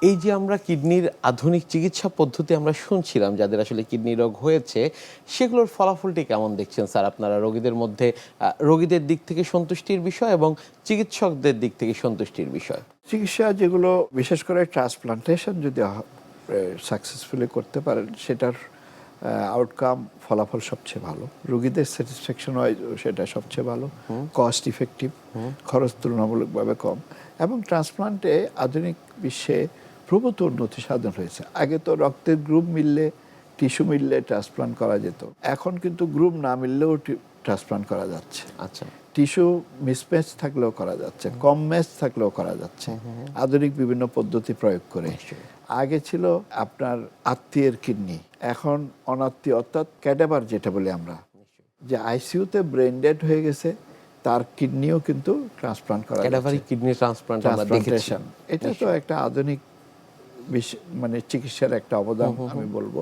এই যে আমরা কিডনির আধুনিক চিকিৎসা পদ্ধতি আমরা শুনছিলাম, যাদের আসলে কিডনি রোগ হয়েছে, সেগুলোর ফলাফলটি কেমন দেখছেন স্যার আপনারা রোগীদের মধ্যে? রোগীদের দিক থেকে সন্তুষ্টির বিষয় এবং চিকিৎসকদের দিক থেকে সন্তুষ্টির বিষয়। চিকিৎসা যেগুলো বিশেষ করে ট্রান্সপ্লান্টেশন যদি সাকসেসফুলি করতে পারেন, সেটার আউটকাম ফলাফল সবচেয়ে ভালো, রোগীদের স্যাটিসফ্যাকশন হয় সেটা সবচেয়ে ভালো, কস্ট ইফেক্টিভ, খরচ তুলনামূলকভাবে কম। এবং ট্রান্সপ্লান্টে আধুনিক বিশ্বে প্রভূত উন্নতি সাধন হয়েছে। আগে তো রক্তের গ্রুপ মিললে, টিস্যু মিললে ট্রান্সপ্লান্ট করা যেত, এখন কিন্তু গ্রুপ না মিললেও ট্রান্সপ্লান্ট করা যাচ্ছে। আচ্ছা, টিস্যু মিসম্যাচ থাকলেও করা যাচ্ছে, কম ম্যাচ থাকলেও করা যাচ্ছে আধুনিক বিভিন্ন পদ্ধতি প্রয়োগ করে। আগে ছিল আপনার আত্মীয়ের কিডনি, এখন অনাত্মীয়, অর্থাৎ ক্যাডাভার যেটা বলি আমরা, যে আইসিইউতে ব্রেন ডেড হয়ে গেছে তার কিডনিও কিন্তু ট্রান্সপ্লান্ট করা ক্যাডাভারিক যাচ্ছে। কিডনি ট্রান্সপ্লান্ট আমরা দেখেছি। ট্রান্সপ্লান্টেশন এটা তো একটা আধুনিক মানে চিকিৎসার একটা অবদান আমি বলবো।